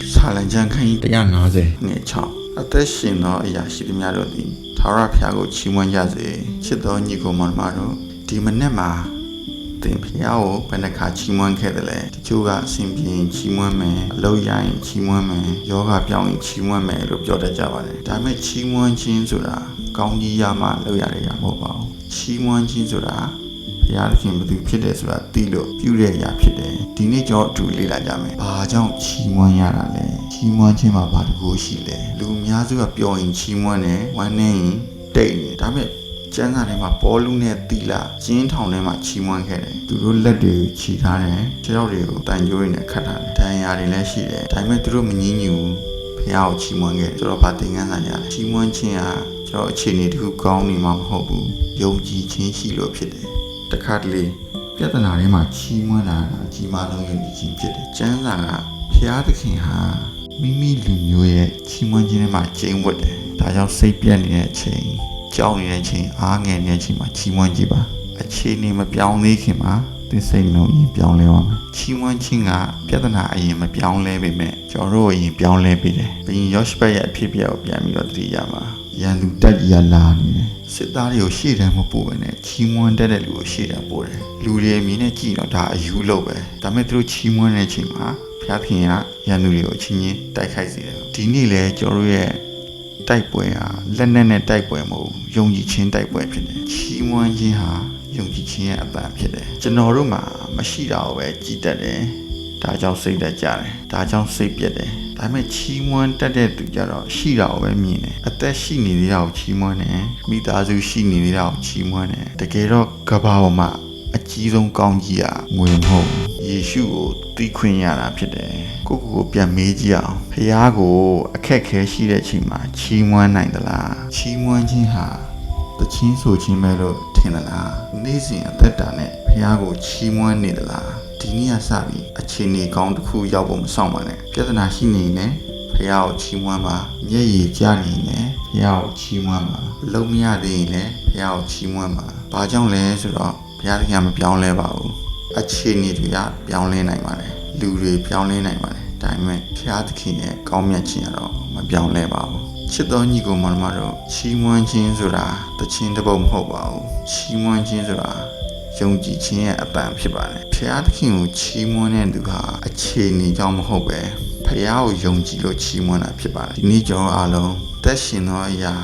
사란장 칸이တရား50 내차 아따신노 야시드미아로디 타라피아고 치문야제 치도 니고만 마로 디만네마 တင်ဖျားကိုဘယ်နှခါချီးမွမ်းခဲ့တယ်လဲတချို့ကအစဉ်ပြေချီးမွမ်းမယ်အလုပ်ရရင်ချီးမွမ်းမယ်ယောဂပြောင်းရင်ချီးမွမ်းမယ်လို့ပြောတတ်ကြပါတယ်ဒါပေမဲ့ချီးမွမ်းခြင်းဆိုတာကောင်းကြီးရမှလုပ်ရတဲ့အရာမဟုတ်ပါဘူးချီးမွမ်းခြင်းဆိုတာဘုရားသခင်ဘယ်သူဖြစ်တယ်ဆိုတာသိလို့ပြုတဲ့အရာဖြစ်တယ်ဒီနေ့ကျွန်တော်အတူလေ့လာကြမယ်ဘာကြောင့်ချီးမွမ်းရတာလဲချီးမွမ်းခြင်းမှာဘာတကူရှိလဲလူအများစုကပြောရင်ချီးမွမ်းတယ်ဝမ်းနေရင်တိတ်နေဒါပေမဲ့ကျန်းစာထဲမှာဘောလူနဲ့တီလာကျင်းထောင်ထဲမှာချီးမွမ်းခဲ့တယ်သူတို့လက်တွေချီထားတယ်ခြေထောက်တွေကိုတန်ကြိုးတွေနဲ့ခတ်ထားတယ်ဒဏ်ရာတွေလည်းရှိတယ်ဒါပေမဲ့သူတို့မငြင်းညူဖះကိုချီးမွမ်းခဲ့တယ်ဆိုတော့ဗာသင်ခန်းစာရတယ်ချီးမွမ်းခြင်းဟာကျွန်တော်အခြေအနေတစ်ခုကောင်းနေမှာမဟုတ်ဘူးယုံကြည်ခြင်းရှိလို့ဖြစ်တယ်တခါတလေပြဿနာထဲမှာချီးမွမ်းတာအကြီးမားဆုံးယုံကြည်ခြင်းဖြစ်တယ်ကျမ်းစာကဖះသခင်ဟာမိမိလူမျိုးရဲ့ချီးမွမ်းခြင်းထဲမှာကျင့်ဝတ်တယ်ဒါကြောင့်စိတ်ပြတ်နေတဲ့အချိန်ကြောက်နေတဲ့အချိန်အားငယ်နေတဲ့အချိန်မှာချီးမွမ်းကြည့်ပါအခြေအနေမပြောင်းသေးခင်မှာသင်စိတ်လုံးရင်ပြောင်းလဲပါမယ်ချီးမွမ်းခြင်းကပြဿနာအရင်မပြောင်းလဲပေမဲ့ကျွန်တော်တို့အရင်ပြောင်းလဲပေးတယ်ဘုရင်ယောရှုဘရဲ့အဖြစ်အပျက်ကိုပြန်ပြီးတော့သတိရပါရန်သူတက်ရလာနေတယ်စစ်သားတွေကိုရှေ့တန်းမပို့ဘဲနဲ့ချီးမွမ်းတတ်တဲ့လူကိုရှေ့တန်းပို့တယ်လူတွေအမြင်နဲ့ကြည့်တော့ဒါအယူလို့ပဲဒါပေမဲ့သူတို့ချီးမွမ်းတဲ့အချိန်မှာဘုရားခင်ကရန်သူတွေကိုအချင်းချင်းတိုက်ခိုက်စေတယ်ဒီနေ့လဲကျွန်တော်တို့ရဲ့တိုက်ပွဲဟာလက်နက်နဲ့တိုက်ပွဲမဟုတ်ယုံကြည်ခြင်းတိုက်ပွဲဖြစ်တယ်ချီးမွမ်းခြင်းဟာယုံကြည်ခြင်းရဲ့အပံဖြစ်တယ်ကျွန်တော်တို့မှာမရှိတာကိုပဲကြည်တတ်တယ်ဒါကြောင့်စိတ်တက်ကြတယ်ဒါကြောင့်စိတ်ပြက်တယ်ဒါပေမဲ့ချီးမွမ်းတတ်တဲ့သူကြတော့ရှိတာကိုပဲမြင်တယ်အသက်ရှိနေသေးတာကိုချီးမွမ်းတယ်မိသားစုရှိနေသေးတာကိုချီးမွမ်းတယ်တကယ်တော့ကမ္ဘာပေါ်မှာအကြီးဆုံးကောင်းကြီးကငွေမဟုတ်ယေရှုကိုသိခွင့်ရတာဖြစ်တယ်ကိုပြန်မေးကြည့်အောင်ဖះကိုအခက်ခဲရှိတဲ့အချိန်မှာချီးမွမ်းနိုင်သလားချီးမွမ်းခြင်းဟာတချင်းဆိုခြင်းပဲလို့ထင်သလားနေ့စဉ်အသက်တာနဲ့ဖះကိုချီးမွမ်းနေသလားဒီနေ့ကစပြီးအခြေအနေကောင်းတစ်ခုရောက်ဖို့မဆောင်ပါနဲ့ပြဿနာရှိနေရင်ဖះကိုချီးမွမ်းပါမျက်ရည်ကျနေရင်ဖះကိုချီးမွမ်းပါလုံးမရသေးရင်လည်းဖះကိုချီးမွမ်းပါဘာကြောင့်လဲဆိုတော့ဘုရားသခင်မပြောင်းလဲပါဘူးအခြေအနေတွေကပြောင်းလဲနိုင်ပါတယ်လူတွေပြောင်းလဲနိုင်ပါတယ်ဒါပေမဲ့ဘုရားသခင်ရဲ့ကောင်းမြတ်ခြင်းကတော့မပြောင်းလဲပါဘူးချစ်တော်ညီကိုမောင်မတို့ချီးမွမ်းခြင်းဆိုတာတခြင်းတစ်ပုဒ်မဟုတ်ပါဘူးချီးမွမ်းခြင်းဆိုတာယုံကြည်ခြင်းရဲ့အပံဖြစ်ပါတယ်ဘုရားသခင်ကိုချီးမွမ်းတဲ့သူဟာအခြေအနေကြောင့်မဟုတ်ပဲဘုရားကိုယုံကြည်လို့ချီးမွမ်းတာဖြစ်ပါတယ်ဒီနေ့ကျွန်တော်အားလုံးသက်ရှင်သောအရာ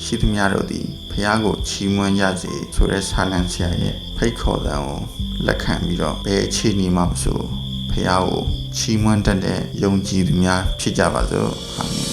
ရှိသမျှတို့သည်ဘုရားကိုချီးမွမ်းကြစေဆိုတဲ့ဆာလံဆရာရဲ့ဖိတ်ခေါ်တဲ့ကိုလက်ခံပြီးတော့ဘယ်အခြေအနေမှာမဆိုဘုရားကိုချီးမွမ်းတတ်တဲ့ယုံကြည်သူများဖြစ်ကြပါစို့အာမင်